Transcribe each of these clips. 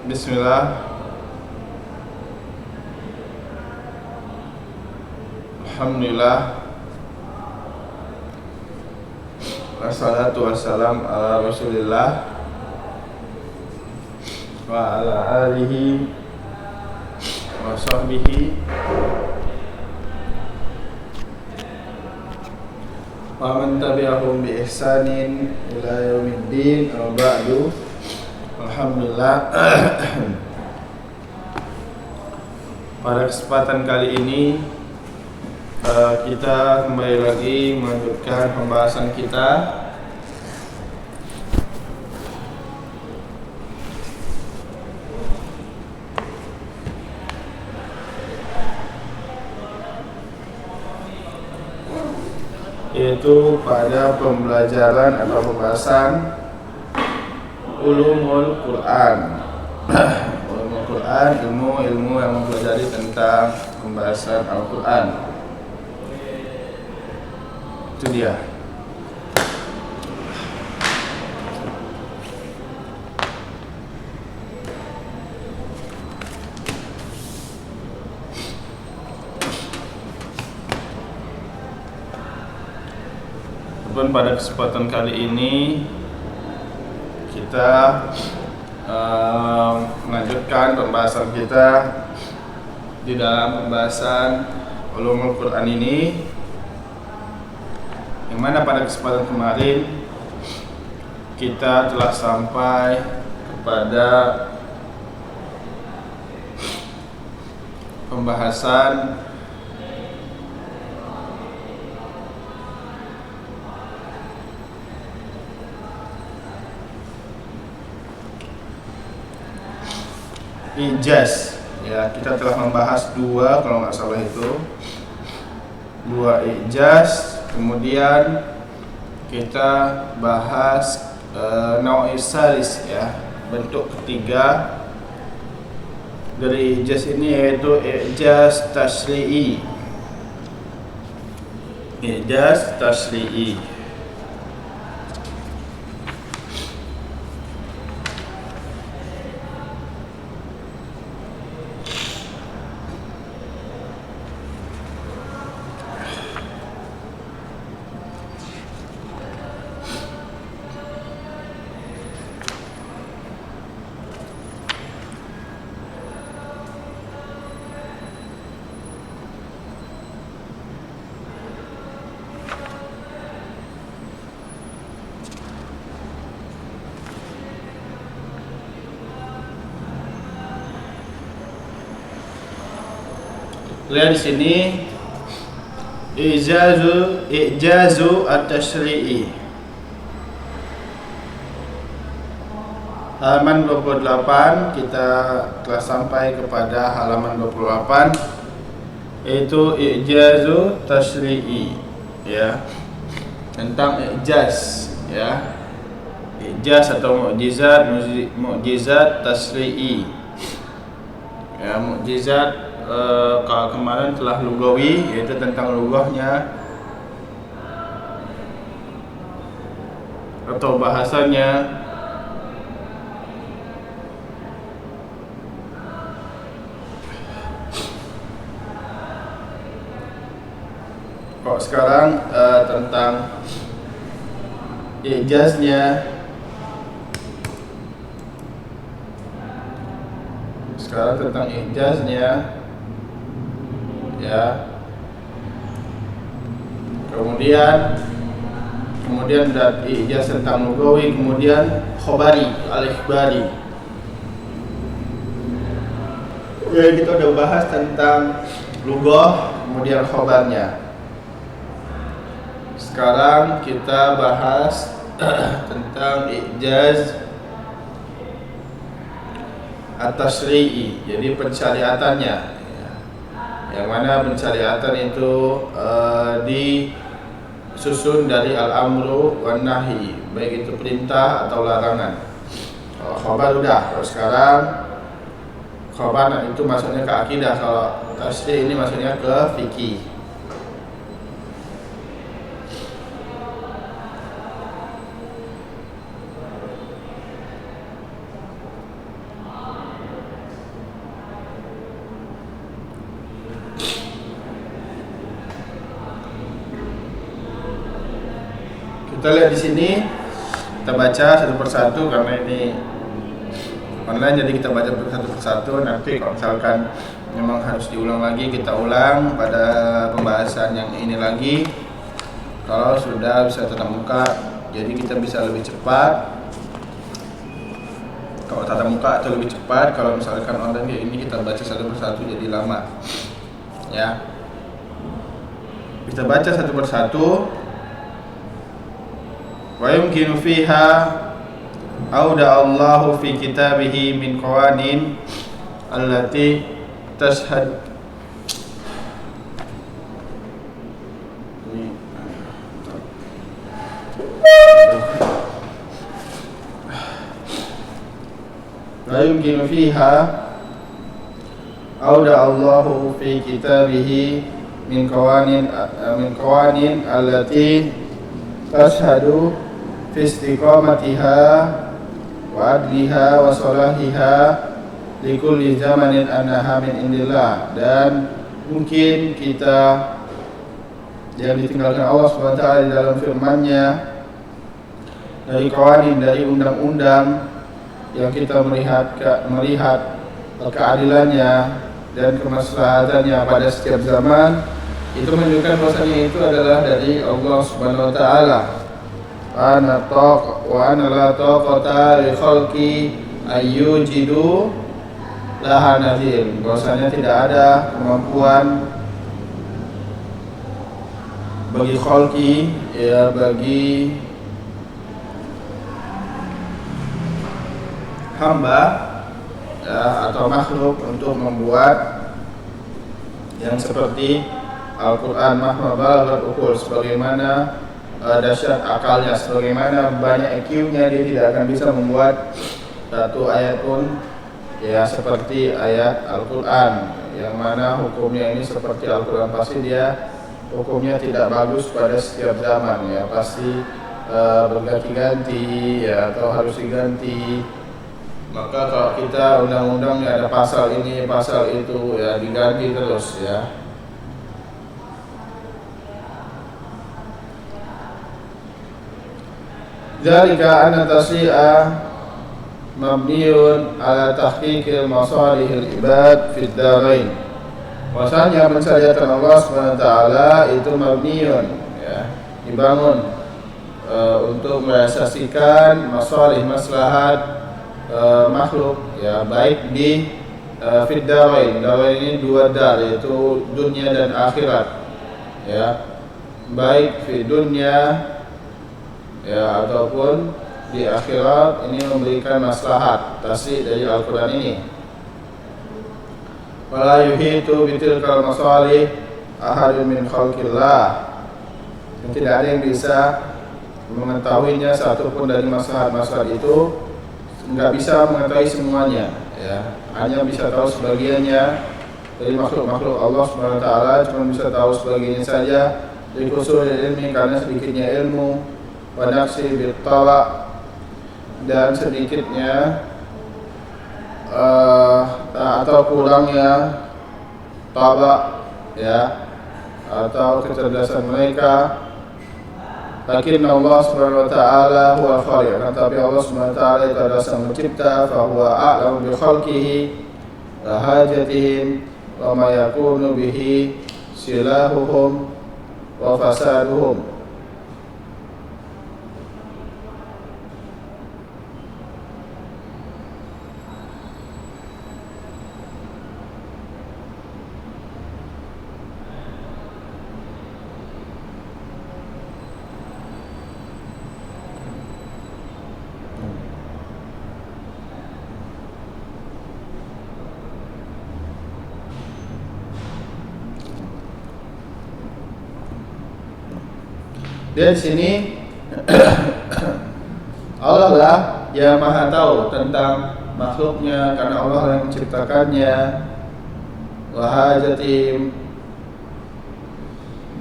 Bismillah. Alhamdulillah. Wassalatu wassalam ala Rasulillah wa ala alihi wa sahbihi wa man tabi'ahum bi ihsanin ila yaumiddin. Ba'du. Alhamdulillah. Pada kesempatan kali ini kita kembali lagi melanjutkan pembahasan kita yaitu pada pembelajaran atau pembahasan ulumul Quran. Ulumul Quran, ilmu yang mempelajari tentang pembahasan Al-Quran. Itu dia. Dan pada kesempatan kali ini kita melanjutkan pembahasan kita di dalam pembahasan ulumul Quran ini, yang mana pada kesempatan kemarin kita telah sampai kepada pembahasan ijaz. Ya, kita telah membahas dua, kalau nggak salah itu dua ijaz. Kemudian kita bahas nau'is salis, ya, bentuk ketiga dari ijaz ini, yaitu ijaz tashri'i. Ijaz tashri'i. Lihat di sini, ijazu at-tashri'i. Halaman 28, kita telah sampai kepada halaman 28, yaitu ijazu tashri'i, ya, tentang ijaz, ya, ijaz atau mukjizat tashri'i, ya, mukjizat. Kalau kemarin telah lugawi, yaitu tentang lugahnya atau bahasanya. Kok sekarang tentang ijaznya. Sekarang tentang ijaznya, ya. Kemudian ijaz tentang lugawi, kemudian khobari, al-ikhbari. Ya, kita udah bahas tentang lugah, kemudian khobarnya. Sekarang kita bahas tentang ijaz at-tashri'i, jadi pensyariatannya. Yang mana pensyariatan itu disusun dari al-amru wan nahi, baik itu perintah atau larangan. Kalau khabar udah, kalau sekarang khabar itu maksudnya ke akidah, kalau tasri' ini maksudnya ke fikih. Kita lihat di sini, kita baca satu persatu karena ini online, jadi kita baca satu persatu. Nanti kalau misalkan memang harus diulang lagi, kita ulang pada pembahasan yang ini lagi. Kalau sudah bisa tatap muka, jadi kita bisa lebih cepat. Kalau tatap muka atau lebih cepat, kalau misalkan online kayak ini kita baca satu persatu jadi lama. Ya. Kita baca satu persatu. Wa yumkinu fiha auda Allahu fi kitabihi min qawanin allati tashhad la yumkinu fiha auda Allahu fi kitabihi min qawanin allati tashhadu fi istiqamatiha wa adliha wa salahiha likulli zamanin annaha min indillah. Dan mungkin kita yang ditinggalkan Allah SWT di dalam firman-Nya dari qawanin, dari undang-undang yang kita melihat keadilannya dan kemaslahatannya pada setiap zaman, itu menunjukkan bahwasanya itu adalah dari Allah Subhanahu wa taala. Wa ana la taqata li khalqi ayyujidu laha nadhir. Bahwasanya tidak ada kemampuan bagi khalqi, ya bagi hamba ya, atau makhluk untuk membuat yang seperti Al-Quran mahma balaghat uqul, sebagaimana dahsyat akalnya, sebagaimana banyak IQ-nya, dia tidak akan bisa membuat satu ayat pun ya seperti ayat Al-Quran, yang mana hukumnya ini seperti Al-Quran. Pasti dia hukumnya tidak bagus pada setiap zaman, ya pasti berganti-ganti ya, atau harus diganti. Maka kalau kita undang-undangnya ada pasal ini, pasal itu, ya diganti terus ya. Dzalika anna tasyi'a mabniun ala tahqiqil masalihil ibad fid darain. Bahwasanya pensyariatan Allah SWT itu mabniun ya, dibangun untuk merealisasikan masalih maslahat makhluk ya, baik di fid darain. Darain ini dua dar, yaitu dunia dan akhirat ya, baik fi dunia ya ataupun di akhirat, ini memberikan maslahat. Tasih dari Al-Quran ini, wala yuhitu bitilkal masalih ahadun min khalqillah. Tidak ada yang bisa mengetahuinya satupun dari maslahat-maslahat itu, nggak bisa mengetahui semuanya ya, hanya bisa tahu sebagiannya dari makhluk-makhluk Allah Subhanahu wa taala, cuma bisa tahu sebagiannya saja. Dari usul ilmi, karena sedikitnya ilmu, wa nafsi bittala, dan sedikitnya atau kurangnya taba ya, atau kecerdasan mereka. Lakin Allah Subhanahu wa taala huwa khaliq, tapi Allah Subhanahu wa taala itu adalah sang pencipta. Fa huwa a'lamu bi khalqihi wa hajatihim wa ma yakunu bihi silahuhum wa fasaduhum. Dari sini Allah lah yang maha tahu tentang makhluknya, karena Allah yang menciptakannya. Wa hajatim,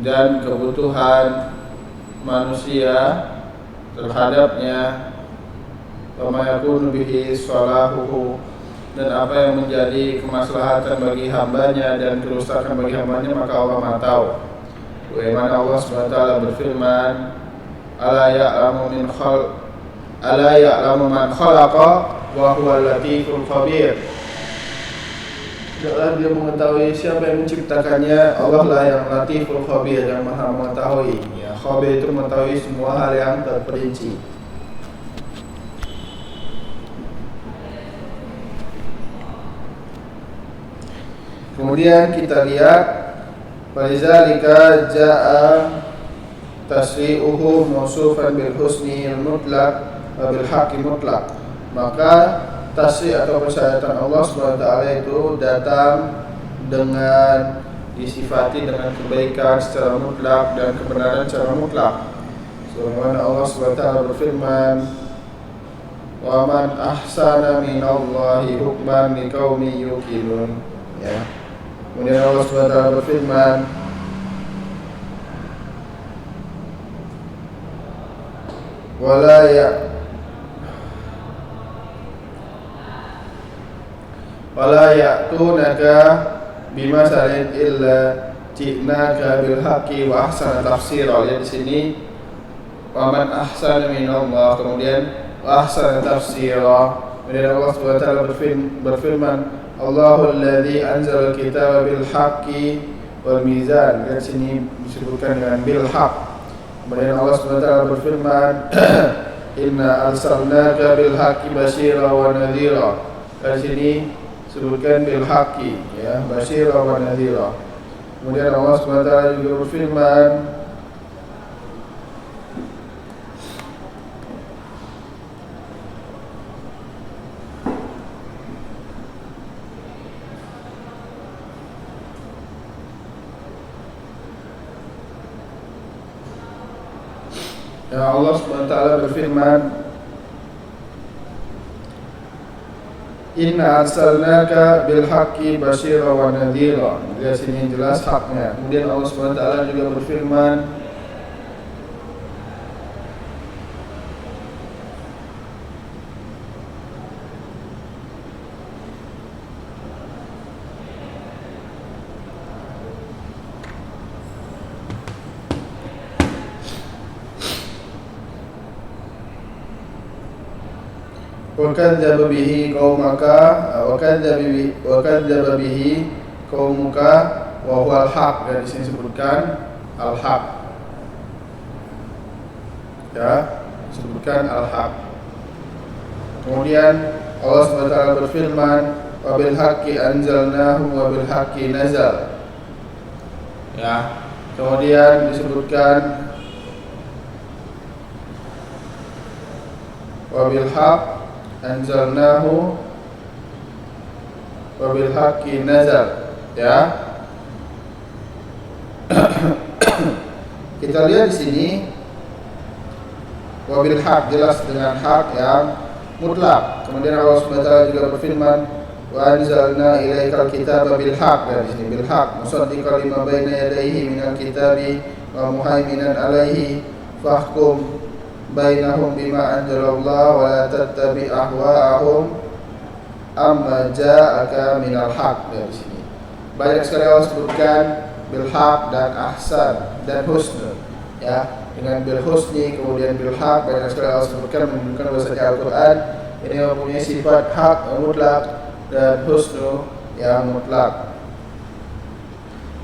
dan kebutuhan manusia terhadapnya. Wa ma yakunu bihi salahuhu, dan apa yang menjadi kemaslahatan bagi hambanya dan kerusakan bagi hambanya, maka Allah maha tahu. Bagaimana Allah SWT berfirman, ala ya'lamu man khalaqa wa huwal latiful khabir. Tidaklah dia mengetahui siapa yang menciptakannya. Allah lah yang latiful khabir, yang maha mengetahui. Ya, khabir itu mengetahui semua hal yang terperinci. Kemudian kita lihat, falizalika jaa tasri'uhu mausufan bil husnil mutlaq wa bil haqqi mutlaq. Maka tasri' atau persyaratan Allah SWT itu datang dengan disifati dengan kebaikan secara mutlak dan kebenaran secara mutlak. Sebagaimana Allah SWT berfirman, wa man ahsana minallahi hukman liqaumin yuqinun. Ya. Kemudian Allah SWT berfirman, wala ya'tunaka bimasalin illa ji'naka bil haqqi wa ahsana tafsira. Lihat di sini, wa man ahsana minallah, kemudian wa ahsana tafsira. Kemudian Allah SWT berfirman, Allahul ladzi anzala al-kitaba bil haqqi wal mizan. Lihat sini disebutkan dengan bil haqq. Kemudian Allah SWT berfirman, inna arsalnaka bil haqqi basyira wa nadhira. Di sini sebutkan bil haqqi, ya, basyira wa nadhira. Kemudian Allah SWT juga berfirman, ya, Allah SWT berfirman, inna arsalnaka bil haqqi basyira wa nadhira. Di sini jelas haknya. Kemudian Allah SWT juga berfirman, wa kadzdzaba bihi qaumuka wa huwal haq. Dan di sini disebutkan al-haq. Ya, disebutkan al-haq. Kemudian Allah SWT berfirman, wa bil haqqi anzalnahu wa bil haqqi nazal. Ya, kemudian disebutkan wa bil haqq anzalnahu wa bil haqqi nazal. Ya. Kita lihat di sini, wa bil haqq jelas dengan hak yang mutlak. Kemudian Allah SWT juga berfirman, wa anzalna ilaikal kitaba bil haqq. Dan di sini bil haqq musaddiqan lima baina yadayhi minal kitabi wa muhaiminan alaihi fahkum bainahum bima anzalallah wa la tattabi ahwa'ahum amma ja'aka minal haq. Dari sini banyak sekali Allah sebutkan bil haq dan ahsan dan husn. Ya, dengan bil husni kemudian bil haq, banyak sekali Allah sebutkan menunjukkan bahwasanya Al-Qur'an ini mempunyai sifat hak yang mutlak dan husnu yang mutlak.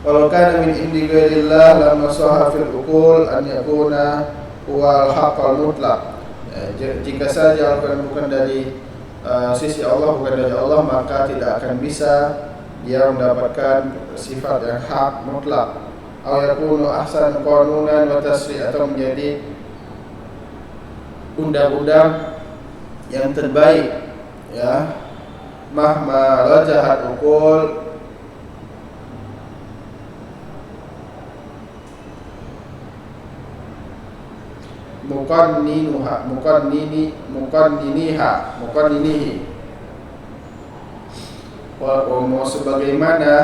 Walau kana min indi ghairillah lama sahha fil uqul an yakuna wal haqqal mutlaq. Jika saja Al-Quran bukan dari sisi Allah, bukan dari Allah, maka tidak akan bisa dia mendapatkan sifat yang hak mutlak. Aw yakunu ahsan qanunan wa tasri', atau menjadi undang-undang yang terbaik. Ya, mahma rajahat uqul muqanninihi wa sebagaimana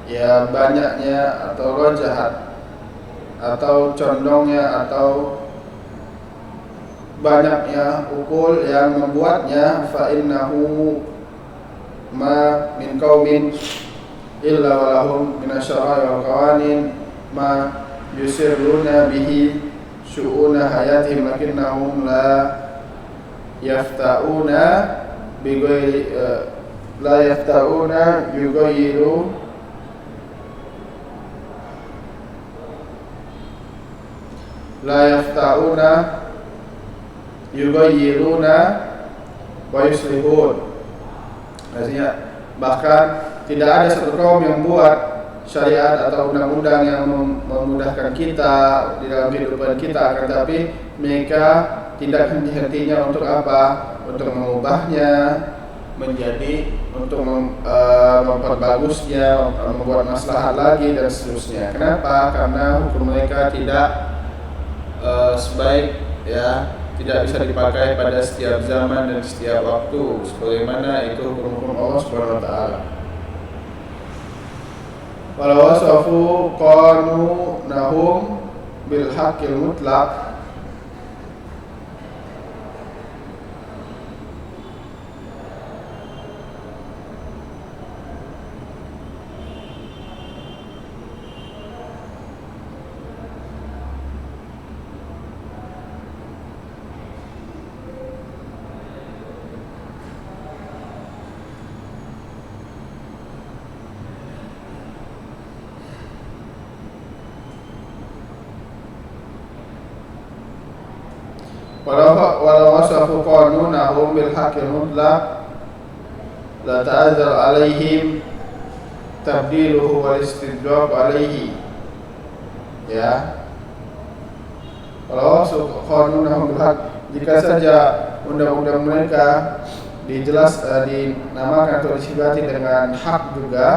ya banyaknya atau rajahat atau condongnya atau banyaknya ukul yang membuatnya, fa innahu ma min qaumin illa walahum minasyara'i wal qawanin ma yusirruna bihi syu'una hayatihim lakinnahum la yafta'una bighairi la yafta'una yughayyiru la yafta'una yughayyiruna wa yuslihun. Artinya bahkan tidak ada satu kaum yang buat syariat atau undang-undang yang memudahkan kita di dalam kehidupan kita, akan tapi mereka tidak henti-hentinya untuk apa? Untuk mengubahnya menjadi untuk memperbagusnya, membuat maslahat lagi dan seterusnya. Kenapa? Karena hukum mereka tidak sebaik, ya, tidak bisa dipakai pada setiap zaman dan setiap waktu sebagaimana itu hukum-hukum Allah Subhanahu wa taala. Walau wasafu qanunahum bil haqqil mutlaq walau wasafu qanunahum bil haqqil mutlaq la ta'adzar alaihim tabdiluhu wal istidrak alaihi. Ya, walau wasafu qanunahum bil haqq, jika saja undang-undang mereka dinamakan atau disifati dengan hak juga,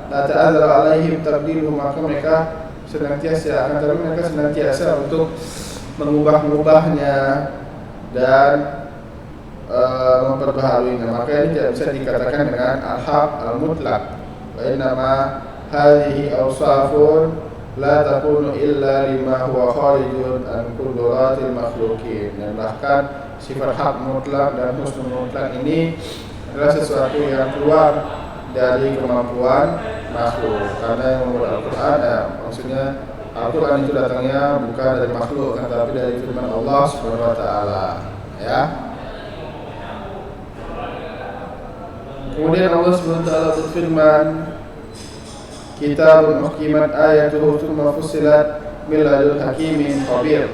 la ta'adzar alaihim tabdiluhu, maka mereka senantiasa untuk mengubah-ubahnya dan memperbaharuinya. Maka ini tidak bisa dikatakan dengan al-haq al-mutlaq. Wa innama hadhihi awsafun la takunu illa lima huwa kharijun an qudratil makhluqin. Dan bahkan sifat hak mutlak dan husnul mutlak ini adalah sesuatu yang keluar dari kemampuan makhluk. Karena yang membuat Al-Quran, maksudnya Al-Quran itu datangnya bukan dari makhluk, tetapi dari firman Allah Subhanahu wa taala, ya. Kemudian Allah Subhanahu wa taala berfirman, Kitabun uhkimat ayatuhu tsumma fussilat min ladun hakimin khabir.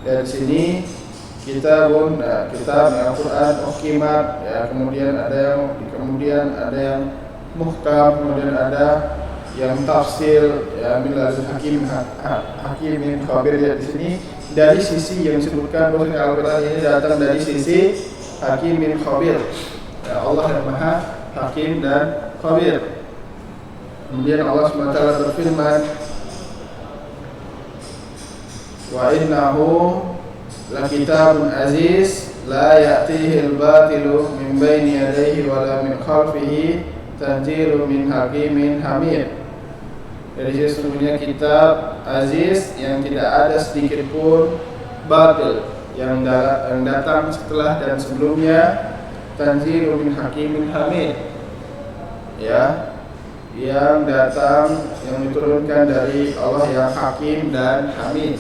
Dari sini kitabun, kitab Al-Quran uhkimat, ya, kemudian ada yang muhkam, kemudian ada yang tafsir, ya, min ladun hakimin khabir. Ya, di sini dari sisi yang disebutkan bahwa Al-Quran ini datang dari sisi hakimin khabir, ya, Allah yang maha hakim dan khabir. Kemudian Allah SWT berfirman, wa innahu lakitabun aziz la ya'tihi al-batilu min baini yadayhi wa la min khalfihi tanzilun min hakimin hamid. Jadi sesungguhnya kitab aziz yang tidak ada sedikit pun batil yang datang setelah dan sebelumnya, tanzilun min hakimin hamid, ya, yang datang, yang diturunkan dari Allah yang hakim dan hamid.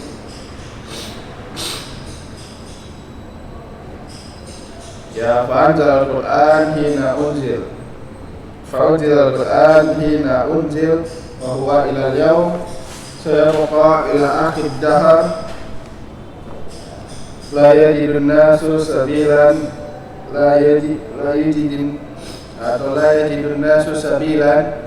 Ya, fa'anzal al-Qur'an hina unzil, fa'anzal al-Qur'an hina unzil, wa huwa ila al-yawm sayabqa ila akhir dahar la yajidun nasu sabilan la yajidun nasu sabilan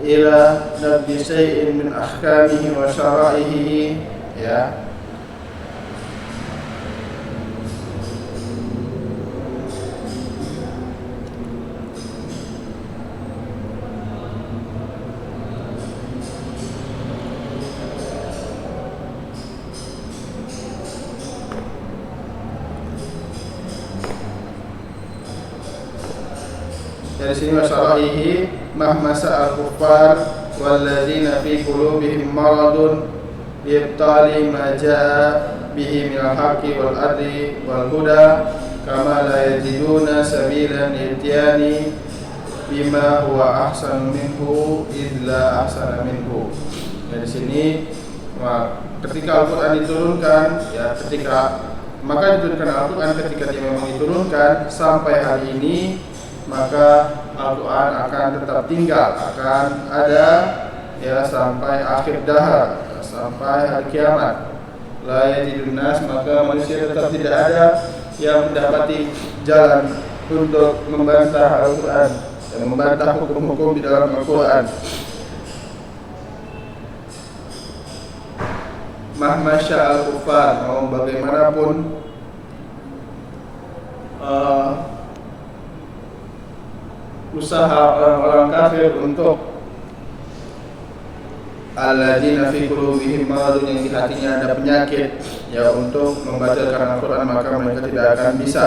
ila nabdi syai'in min ahkamihi wa syara'ihi, ya. Dari sini wasyara'ihi mahmasa al-kuffar walladzina fi qulubihim maradun yabtali ma jaa bihi minal haqqi wal adli wal huda kama la yajiduna sabilan ityani bima huwa ahsan minhu idla ahsana minhu. Dari sini ketika Al-Quran diturunkan, ya maka diturunkan Al-Quran ketika dia memang diturunkan sampai hari ini, maka Al-Quran akan tetap tinggal, akan ada ya sampai akhir dahar, sampai hari kiamat. La yajidun nas, maka manusia tetap tidak ada yang mendapati jalan untuk membantah Al-Quran dan membantah hukum-hukum di dalam Al-Quran. Mahma sya'al kufar, mau bagaimanapun usaha orang-orang kafir untuk alladzina fi qulubihim maradun, yang di hatinya ada penyakit, ya untuk membatalkan Al-Quran, maka mereka tidak akan bisa.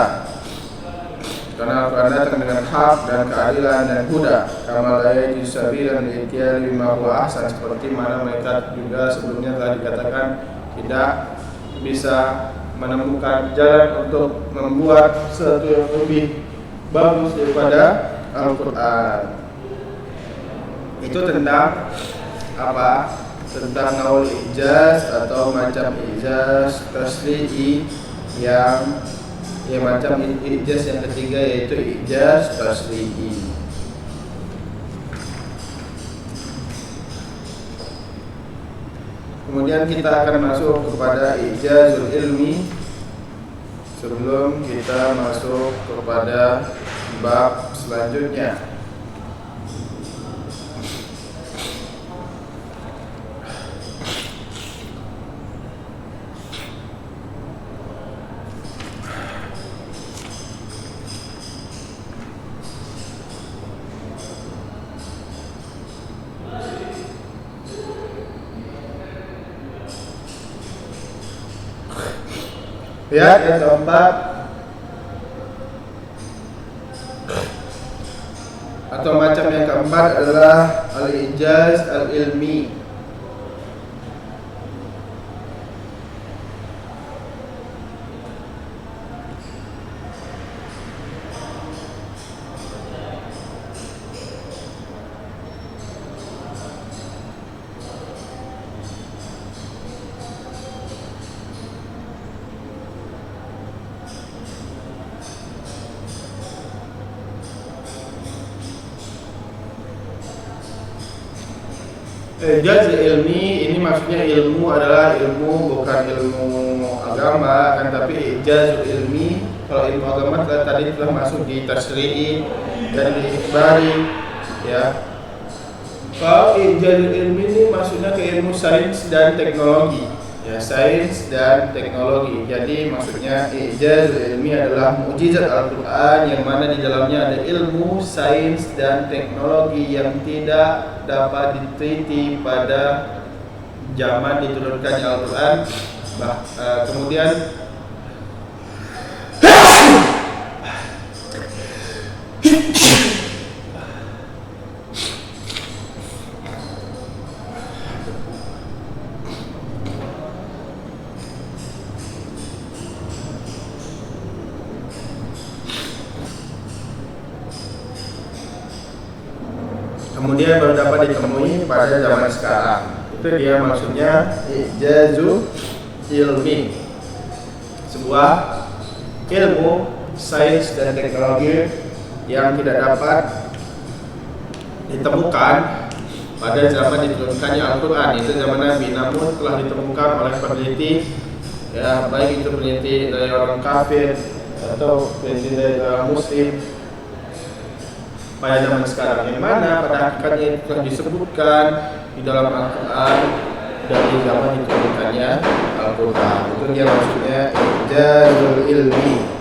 Karena Al-Quran datang dengan hak dan keadilan dan huda, kama la yajidu sabilan li'tiyari bima huwa ahsan, seperti mana mereka juga sebelumnya telah dikatakan tidak bisa menemukan jalan untuk membuat sesuatu yang lebih bagus daripada Al-Quran. Itu tentang apa? Tentang naul ijaz atau macam ijaz tasri'i yang macam ijaz yang ketiga, yaitu ijaz tasri'i. Kemudian kita akan masuk kepada ijazul ilmi sebelum kita masuk kepada bab selanjutnya. Ya, yang keempat atau macam yang keempat adalah al-ijaz al-ilmi. Ijaz ilmi ini maksudnya ilmu adalah ilmu, bukan ilmu agama kan, tapi ijaz ilmi. Kalau ilmu agama tadi telah masuk di tasri'i dan di ikhbari, ya. Kalau ijaz ilmi ini maksudnya ke ilmu sains dan teknologi, ya, sains dan teknologi. Jadi maksudnya ijaz ilmi adalah mukjizat Al-Quran yang mana di dalamnya ada ilmu, sains dan teknologi yang tidak dapat diteliti pada zaman diturunkannya Al-Quran. Kemudian baru dapat ditemui pada zaman sekarang. Itu dia maksudnya ijazul ilmi, sebuah ilmu, sains dan teknologi yang tidak dapat ditemukan pada zaman diturunkannya Al-Quran. Itu zaman Nabi, namun telah ditemukan oleh peneliti, ya, baik itu peneliti dari orang kafir atau peneliti dari orang muslim pada zaman sekarang, yang mana pada hakikatnya telah disebutkan di dalam Al-Quran dari zaman diturunkannya Al-Quran. Itu dia maksudnya ijazul ilmi.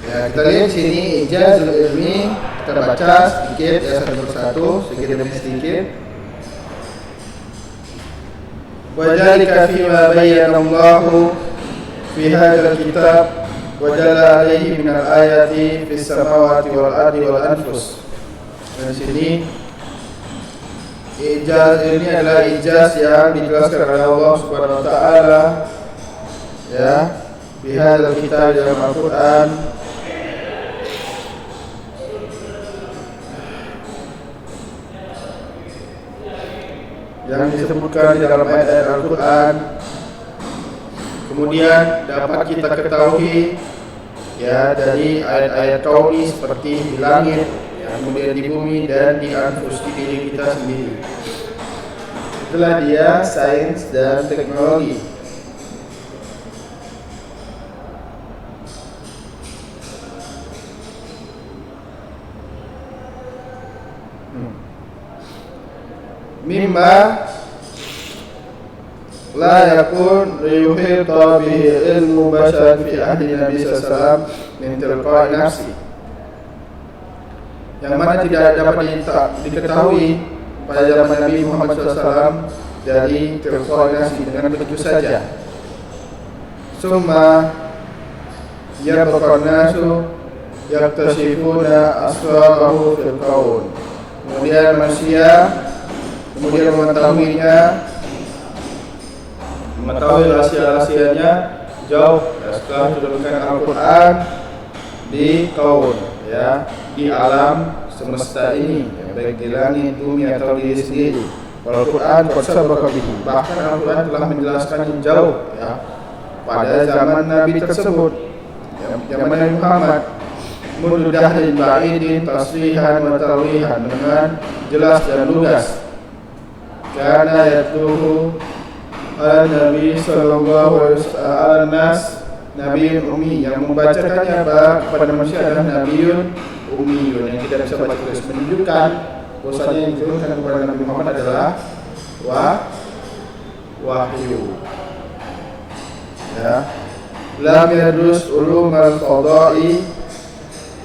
Ya, kita lihat sini ijazul ilmi, kita baca sedikit ya satu persatu, sedikit demi sedikit. Wadzalika fima bayyana Allahu fi hadzal kitab wa jalla alaihi min al-ayati fis samawati wal ardi wal anfus. Dan sini ijaz ini adalah ijaz yang dijelaskan oleh Allah Subhanahu wa taala ya, fi hadzal kitab dalam Al-Qur'an. Yang disebutkan di dalam ayat-ayat Al-Quran. Kemudian dapat kita ketahui ya dari ayat-ayat kauni seperti di langit, ya, kemudian di bumi dan di anfus, di diri kita sendiri. Itulah dia sains dan teknologi. Mimma la yakun liyuhita bihi ilmu bashar fi ahli Nabi SAW min tilqa'i nafsi, yang mana tidak dapat diketahui pada zaman Nabi Muhammad SAW dari tilqa'i nafsi, dengan begitu saja. Summa yabqa nasu yaktasifuna asrarahu fil kaun. Kemudian manusia mengetahui rahasia-rahasianya jauh ya, setelah turunkan Al-Quran di kaun ya, di alam semesta ini ya, baik di langit, bumi atau diri sendiri. Al-Quran qad sabaqa bihi, bahkan Al-Quran telah menjelaskannya jauh ya pada zaman Nabi tersebut ya, zaman Nabi Muhammad, mundu dahlin ba'idin tasrihan wa talwihan, dengan jelas dan lugas. Karena yatluhu Nabi sallallahu alaihi wasallam Nabi ummi, yang membacakannya kepada manusia adalah Nabiun ummiyun, yang tidak bisa baca tulis, menunjukkan bahwasanya yang diturunkan kepada Nabi Muhammad adalah wahyu. Ya. Lam yadrus ulum al-qada'i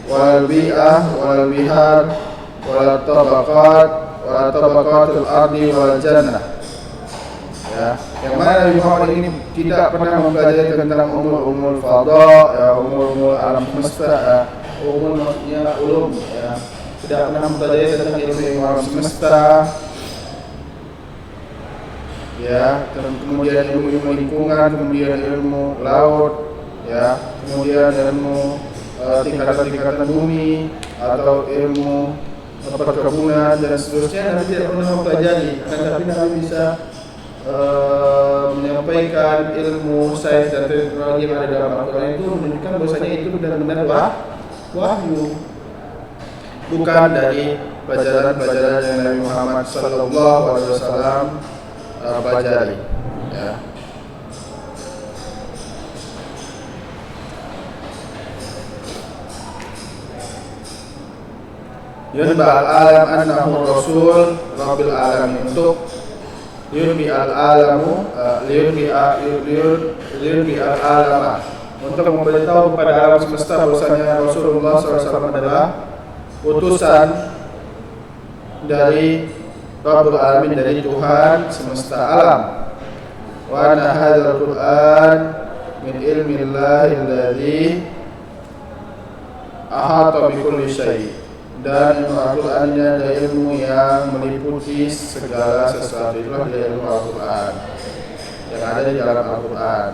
wal bi'ah wal bihar wal tabaqat wal tabaqatul ardi wal jannah. Ya, yang mana Nabi Muhammad ini tidak pernah mempelajari tentang umul fadha, ya, umul alam semesta, ya, umul maksudnya ulum, ya, tidak pernah mempelajari tentang ilmu alam semesta, ya, dan kemudian ilmu lingkungan, kemudian ilmu laut, ya, kemudian ilmu tingkatan-tingkatan bumi atau ilmu perkebunan dan seterusnya. Nabi tidak pernah mempelajari, tapi Nabi bisa menyampaikan ilmu sains dan teknologi yang ada dalam Al-Quran itu menunjukkan bahwasanya itu benar-benar wahyu, bukan dari pelajaran-pelajaran yang Nabi Muhammad sallallahu alaihi wasallam pelajari. Ya. Yunba al-alam annahu rasul rabbil alamin, untuk liyunbi al-alamu liyunbi al-alama, untuk memberitahu kepada alam semesta bahwasanya Rasulullah SAW adalah utusan dari Rabbul Alamin, dari Tuhan semesta alam. Wa anna hadzal Qur'an min ilmillahi alladzi ahata bi kulli syai', dan Al-Quran ini adalah ilmu yang meliputi segala sesuatu. Itulah dia ilmu Al-Quran yang ada di dalam Al-Quran.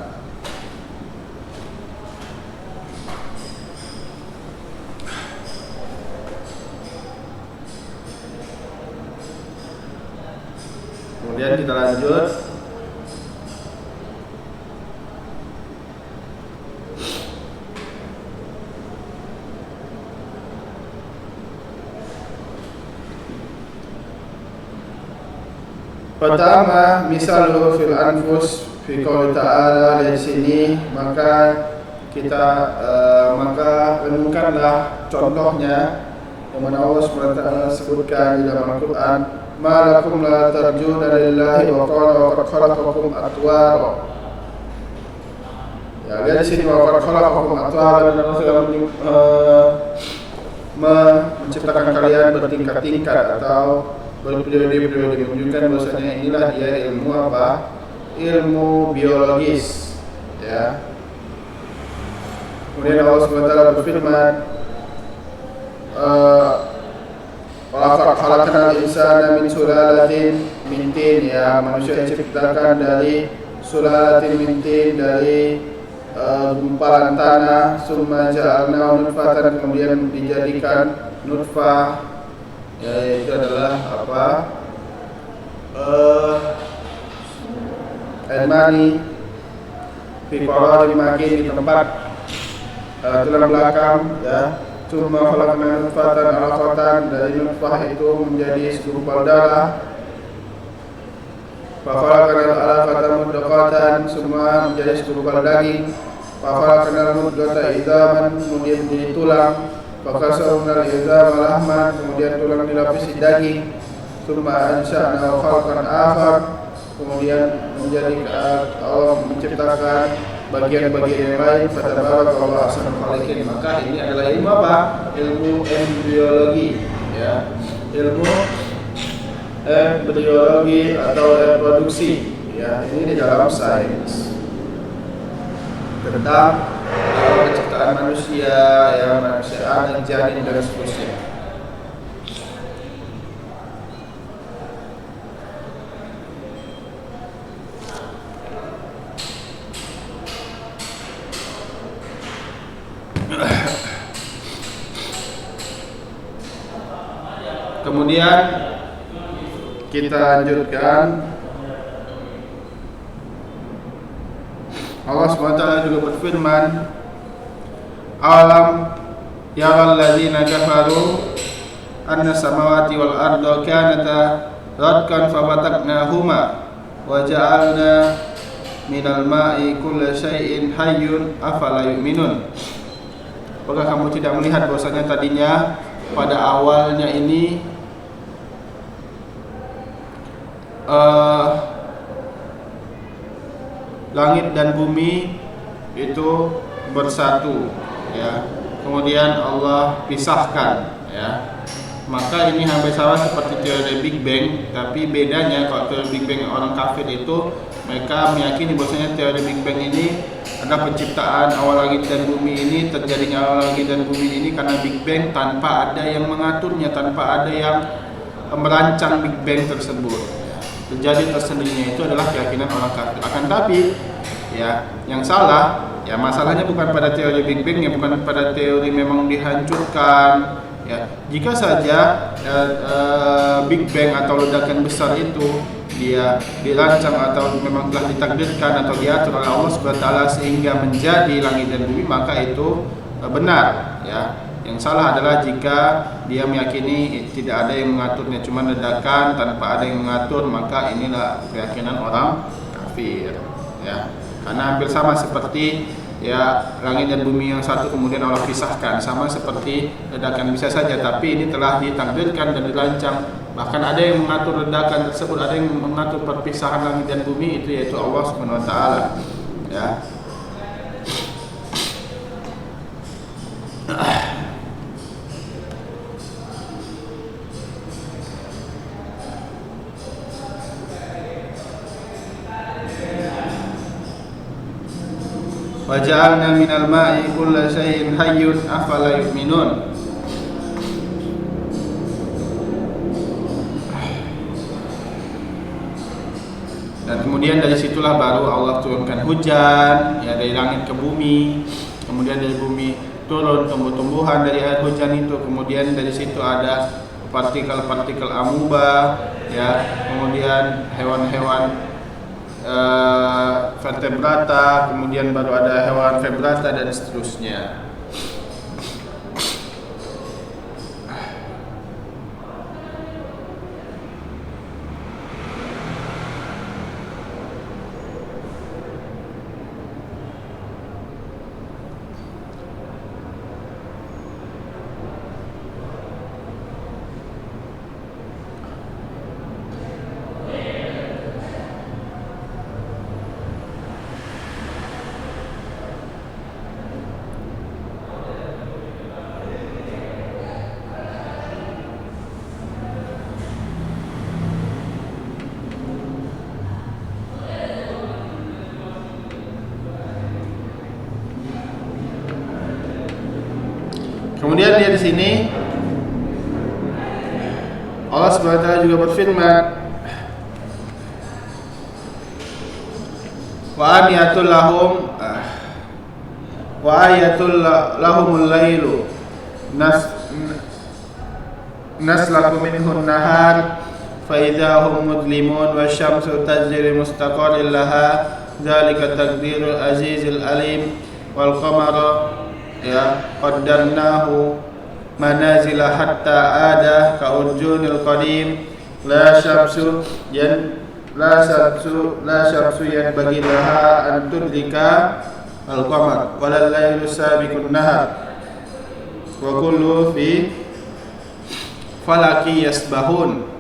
Kemudian kita lanjut. Pertama, misalnya fil anfus fi qouli ta'ala, dari sini maka kita renungkanlah contohnya yang mana Allah SWT sebutkan di dalam Al-Quran, ma lakum la tarjuna lillahi wa qala wa qad khalaqakum atwara. Ya, lihat di sini wa khalaqakum atwaran dan Allah menciptakan kalian bertingkat-tingkat atau berperiode-periode, menunjukkan bahwasanya inilah dia ilmu apa? Ilmu biologis, ya. Kemudian Allah SWT berfirman, walaqad khalaqnal insana min sulalatin min tin, ya, manusia diciptakan dari sulalatin min tin, dari gumpalan tanah, summa ja'alnahu nutfatan, kemudian dijadikan nutfah, yaitu adalah apa? Air mani, fi qararin makin, di tempat tulang belakang, ya. Summa khalaqna nutfatan 'alaqatan, dari nutfah itu menjadi segumpal darah. Fa khalaqna al-'alaqata mudghatan, semua menjadi segumpal daging. Fa khalaqna al-mudghata idzaman, kemudian menjadi tulang. Fa kasawna al-idzama lahman, kemudian tulang dilapisi daging. Summa ansha'na khalqan akhar, kemudian menjadi Allah menciptakan bagian-bagian yang lain. Fatabarakallahu ahsanul khaliqin. Maka ini adalah ilmu apa? Ilmu embriologi, ya. Ilmu embriologi atau reproduksi, ya. Ini di dalam sains tentang penciptaan manusia, ya, manusia anak, janin dan seterusnya. Kemudian kita lanjutkan. Allah SWT juga berfirman, alam yaral ladzina kafaru anna samawati wal arda kanata ratkan fafataknahuma wa ja'alna minal ma'i kulla syai'in hayyun afala yu'minun. Apakah kamu tidak melihat bahwasanya tadinya pada awalnya ini langit dan bumi itu bersatu, ya. Kemudian Allah pisahkan, ya. Maka ini hampir sama seperti teori Big Bang, tapi bedanya kalau teori Big Bang orang kafir itu mereka meyakini bahwasanya teori Big Bang ini adalah penciptaan awal langit dan bumi ini, terjadinya awal langit dan bumi ini karena Big Bang tanpa ada yang mengaturnya, tanpa ada yang merancang Big Bang tersebut. Terjadi tersendirinya, itu adalah keyakinan orang kafir. Akan tapi, ya, yang salah, ya, masalahnya bukan pada teori Big Bang, ya, bukan pada teori memang dihancurkan, ya. Jika saja Big Bang atau ledakan besar itu dia dirancang atau memang telah ditakdirkan atau diatur oleh Allah SWT sehingga menjadi langit dan bumi, maka itu benar, ya. Yang salah adalah jika dia meyakini tidak ada yang mengaturnya, cuma ledakan tanpa ada yang mengatur, maka inilah keyakinan orang kafir, ya. Karena hampir sama seperti, ya, langit dan bumi yang satu kemudian Allah pisahkan, sama seperti ledakan bisa saja, tapi ini telah ditakdirkan dan dirancang. Bahkan ada yang mengatur ledakan tersebut, ada yang mengatur perpisahan langit dan bumi itu, yaitu Allah Subhanahu wa taala, ya. Wa ja'alna minal ma'i kulla syai'in hayyun afala yu'minun. Dan kemudian dari situlah baru Allah turunkan hujan, ya, dari langit ke bumi. Kemudian dari bumi turun tumbuh-tumbuhan dari air hujan itu. Kemudian dari situ ada partikel-partikel amuba, ya. Kemudian hewan-hewan vertebrata, kemudian baru ada hewan vertebrata dan seterusnya. Kemudian dia di sini Allah Subhanahu wa taala juga berfirman, wa ayatul lahumul lailu naslaku minhu nahar fa idza hum mudlimun wasyamsu tajri mustaqarrin laha dzalika taqdirul azizil alim wal qamara qaddarnahu manazila hatta ada kaurjunil qadim la syamsu yanbaghi laha an tudrika al-qamar walal lailu sabiqun nahar wa kullu fi falaki yasbahun.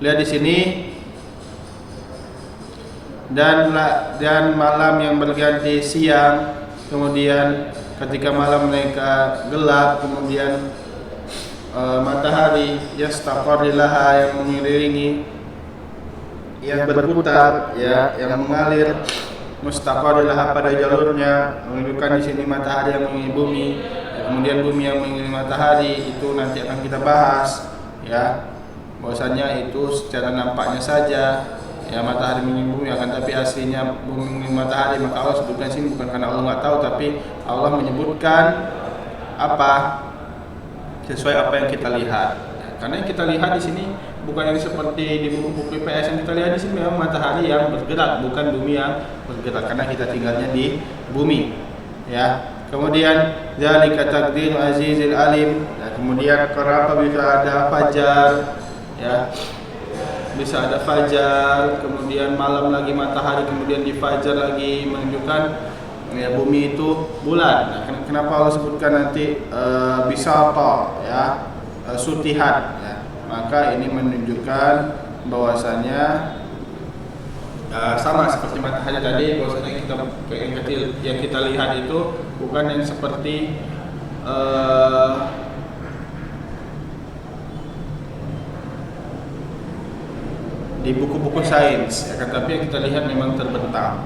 Lihat di sini, dan malam yang berganti siang, kemudian ketika malam mereka gelap, kemudian matahari yastaqarrilaha yang mengelilingi, yang berputar, yang mengalir, mustaqarrilaha pada jalurnya, menunjukkan di sini matahari yang mengelilingi bumi, kemudian bumi yang mengelilingi matahari. Itu nanti akan kita bahas, ya. Bahwasanya itu secara nampaknya saja matahari mengelilingi bumi, akan tapi aslinya bumi mengelilingi matahari. Maka Allah sebutkan sini bukan karena Allah nggak tahu, tapi Allah menyebutkan apa sesuai apa yang kita lihat. Karena yang kita lihat di sini bukan yang seperti di buku PPS yang kita lihat di sini, memang matahari yang bergerak, bukan bumi yang bergerak, karena kita tinggalnya di bumi, ya. Kemudian zalika taqdirul azizil alim. Kemudian kenapa bisa ada fajar, ya, bisa ada fajar, kemudian malam lagi matahari, kemudian di fajar lagi, menunjukkan bumi itu bulat. Nah, kenapa Allah sebutkan nanti bisata, ya, sutihat, ya. Maka ini menunjukkan bahwasanya sama seperti matahari tadi, bahwasanya yang kita lihat itu bukan yang seperti di buku-buku sains, ya, tapi yang kita lihat memang terbentang.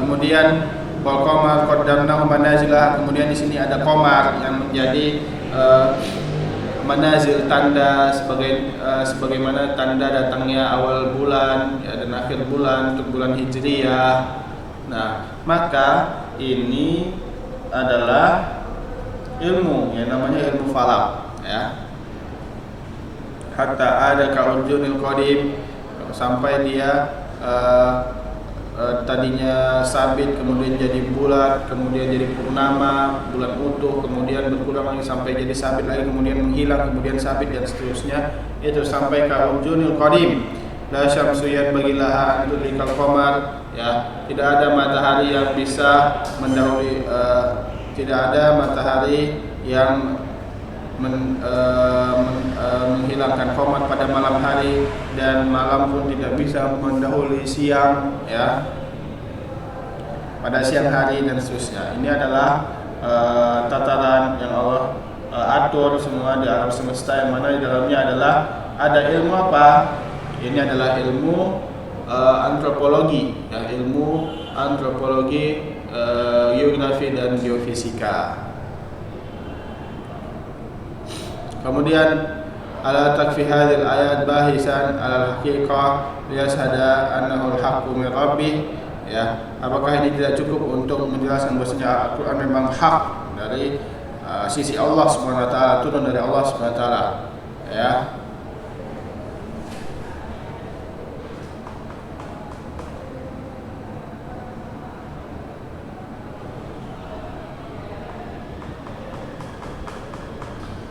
Kemudian wal qamar qaddamnahu manazila. Kemudian di sini ada qamar yang menjadi manazil, tanda, sebagaimana tanda datangnya awal bulan, ya, dan akhir bulan untuk bulan Hijriyah. Nah, maka ini adalah ilmu yang namanya ilmu falak, ya. Hatta ada kaurjunil qadim, sampai dia tadinya sabit, kemudian jadi bulat, kemudian jadi purnama, bulan utuh, kemudian berkurang lagi sampai jadi sabit lagi, kemudian menghilang, kemudian sabit, dan seterusnya. Itu sampai kaurjunil qadim. La syamsu yanbaghi laha an tudrikal qamar, ya. Tidak ada matahari yang bisa mendahului, tidak ada matahari yang menghilangkan qamar pada malam hari, dan malam pun tidak bisa mendahului siang, ya, pada siang hari, dan seterusnya. Ini adalah tataran yang Allah atur semua di alam semesta, yang mana di dalamnya adalah ada ilmu apa? Ini adalah ilmu antropologi, ya, ilmu antropologi, geografi dan geofisika. Kemudian ala takfi hadhil ayat bahisan ala haqiqah liyashhada annahu al-haqqu min rabbih, ya. Apakah ini tidak cukup untuk menjelaskan bahwasanya Al-Qur'an memang hak dari sisi Allah Subhanahu wa taala, turun dari Allah Subhanahu wa taala, ya.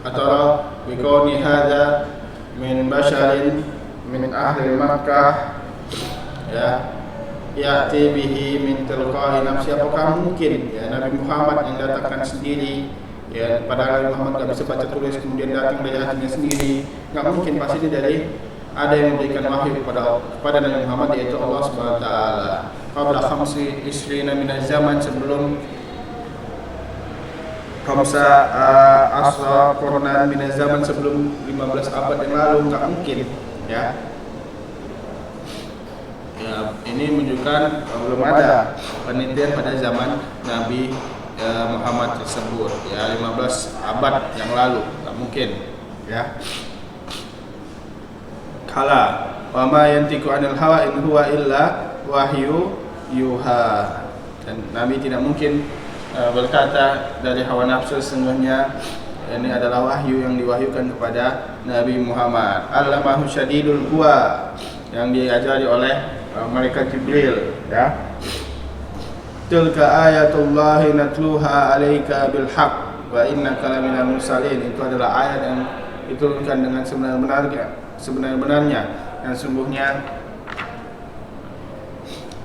Atau bikoni hadza min basharin min ahli Makkah, ya, ya'ti bihi min tilqa'i nafsi. Apakah mungkin, ya, Nabi Muhammad yang datangkan sendiri, ya, padahal Nabi Muhammad tidak bisa baca tulis, kemudian datang dari hatinya sendiri? Nggak mungkin, pasti dari ada yang memberikan wahyu kepada Nabi Muhammad, yaitu Allah Subhanahu wa taala. Qabla 25 min zaman, sebelum khamsa asra qurnan min zaman sebelum 15 abad yang lalu, nggak mungkin ya. Ya, ini menunjukkan belum ada penelitian pada zaman Nabi Muhammad tersebut ya, 15 abad yang lalu, nggak mungkin ya. Kala wa ma yantiqu anil hawa in huwa illa wahyu yuha, dan Nabi tidak mungkin berkata dari hawa nafsu, sesungguhnya ini adalah wahyu yang diwahyukan kepada Nabi Muhammad. Allamahu syadidul quwa, yang diajari oleh malaikat Jibril ya. Tilka ayatullahi natluha alaika bil haqq wa innaka laminal mursalin, itu adalah ayat yang diturunkan dengan sebenar-benarnya, dan sungguhnya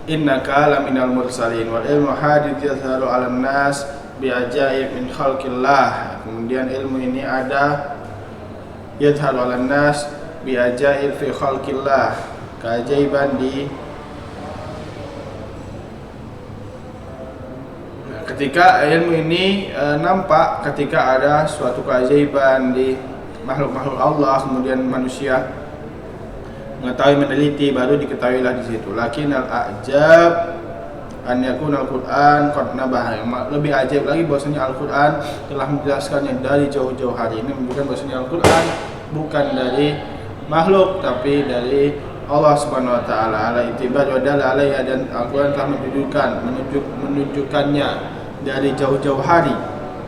innaka laminal mursalin wal ilmu hadith yazharu 'alan nas bi ajaib min khalqillah. Kemudian ilmu ini ada yazharu 'alan nas bi ajaib fi khalqillah, keajaiban di ketika ilmu ini nampak ketika ada suatu keajaiban di makhluk-makhluk Allah, kemudian manusia mengetahui, meneliti, baru diketahuilah di situ. Lakin al-ajab an yakun al-Quran qad nabah, lebih ajaib lagi bahwasanya Al-Quran telah menjelaskannya dari jauh-jauh hari. Ini menunjukkan bahwasanya Al-Quran bukan dari makhluk tapi dari Allah Subhanahu wa taala. Ala itibar wa dalla alaiha, dan Al-Quran telah menunjukkannya dari jauh-jauh hari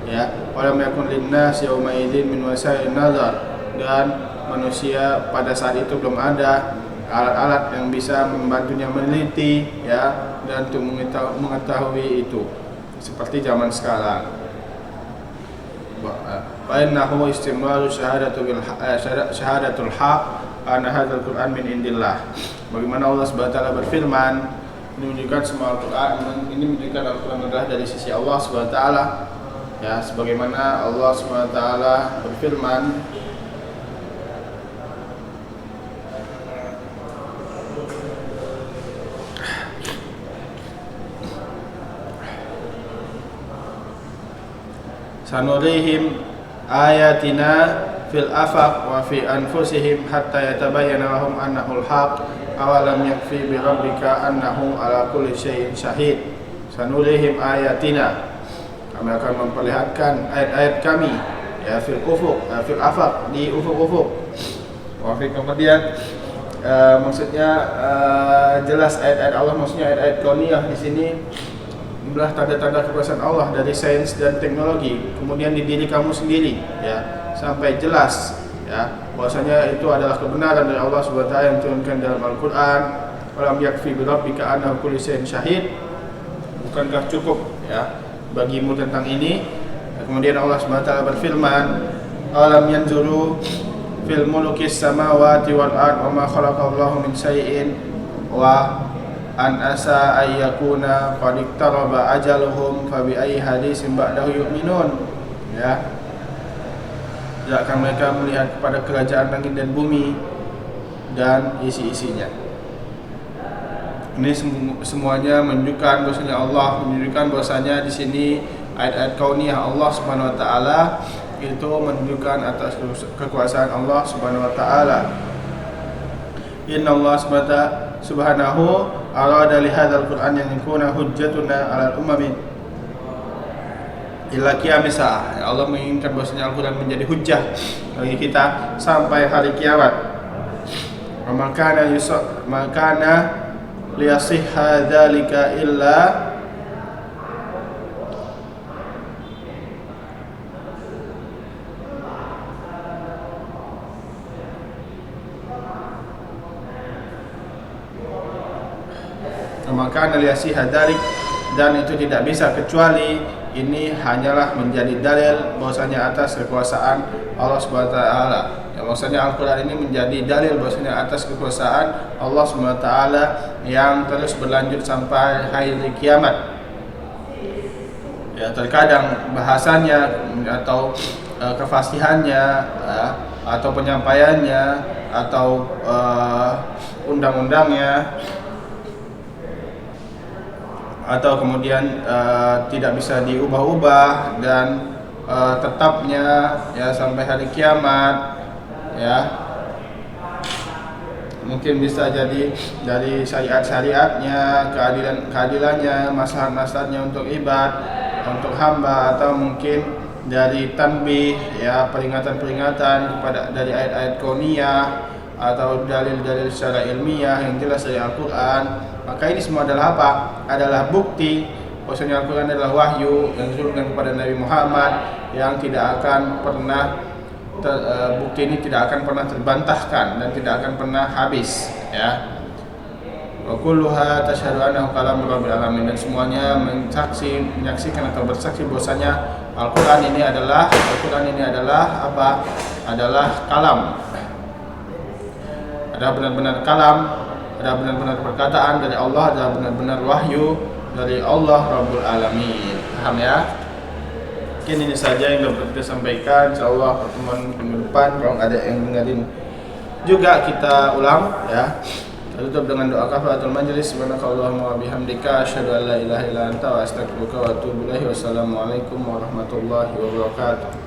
ya. Walam yakun linnas yauma idzin min wasail nazar, dan manusia pada saat itu belum ada alat-alat yang bisa membantunya meneliti ya, dan untuk mengetahui itu seperti zaman sekarang. Wa innahu istimraru syahadatul haq anna hadzal Qur'an min indillah. Bagaimana Allah Subhanahu wa taala berfirman, ini menunjukkan semua Al-Qur'an, ini menunjukkan Al-Qur'an adalah dari sisi Allah Subhanahu wa taala ya, sebagaimana Allah Subhanahu wa taala berfirman, sanurihim ayatina fil afaq wa fi anfusihim hatta yatabayyana lahum annahul haq awalam yakfi bi rabbika annahu ala kulli syai'in syahid. Sanurihim ayatina, kami akan memperlihatkan ayat-ayat kami ya, fil ufuq, fil afaq, di ufuk-ufuk. Wa fi, kemudian maksudnya jelas ayat-ayat Allah, maksudnya ayat-ayat kauniyah di sini adalah tanda-tanda kekuasaan Allah dari sains dan teknologi, kemudian di diri kamu sendiri ya, sampai jelas ya bahwasanya itu adalah kebenaran dari Allah Subhanahu wa taala yang diturunkan dalam Al-Qur'an. Walam yakfi bi rabbika annahu kulli syai'in syahid, bukankah cukup ya bagimu tentang ini. Kemudian Allah Subhanahu wa taala berfirman, alam yanzuru fil mulukis samawati wal ard wa ma khalaqallahu min syai'in wa an asa ayyakuna qad iktaraba ajaluhum fa bi ayyi hadisin ba'dahu yu'minun ya. Akan mereka melihat kepada kerajaan langit dan bumi dan isi-isinya. Ini semuanya menunjukkan bahwasanya Allah, menunjukkan bahwasanya di sini ayat-ayat kauniyah Allah Subhanahu wa taala itu menunjukkan atas kekuasaan Allah Subhanahu wa taala. Inna Allah subhanahu arada li hadzal Qur'an yang yakuna hujjatuna 'alal umami ila qiyamis saah. Allah menginginkan bahwasanya Al-Qur'an menjadi hujjah bagi kita sampai hari kiamat. Makana liyasihha dzalika illa maka analiasi hadalik, dan itu tidak bisa kecuali ini hanyalah menjadi dalil bahwasanya atas kekuasaan Allah Subhanahu wa taala. Ya, bahwasanya Al-Qur'an ini menjadi dalil bahwasanya atas kekuasaan Allah Subhanahu wa taala yang terus berlanjut sampai hari kiamat. Ya, terkadang bahasanya atau kefasihannya atau penyampaiannya atau undang-undangnya atau kemudian tidak bisa diubah-ubah dan tetapnya ya sampai hari kiamat ya. Mungkin bisa jadi dari syariat-syariatnya, keadilannya, maslahat-maslahatnya untuk ibad, untuk hamba, atau mungkin dari tanbih ya, peringatan-peringatan kepada dari ayat-ayat kauniyah atau dalil-dalil secara ilmiah yang jelas dari Al-Qur'an. Maka ini semua adalah apa? Adalah bukti bahwasanya Al-Qur'an adalah wahyu yang diturunkan kepada Nabi Muhammad yang tidak akan pernah bukti ini tidak akan pernah terbantahkan dan tidak akan pernah habis ya. Wa kulluha tasyhadu annahu kalamur rabbil alamin, dan semuanya menyaksikan atau bersaksi bahwasanya Al-Qur'an ini adalah apa? Adalah kalam. Adalah benar-benar kalam, adalah benar-benar perkataan dari Allah, adalah benar-benar wahyu dari Allah Rabbul Alamin. Paham ya? Mungkin ini saja yang dapat kita sampaikan. Insyaallah pertemuan minggu depan kalau ada yang dengerin juga kita ulang ya. Tutup dengan doa kafaratul majelis. Subhanakallahumma wa bihamdika asyhadu an la ilaha illa anta wa astaghfiruka wa atubu ilaik. Wassalamualaikum warahmatullahi wabarakatuh.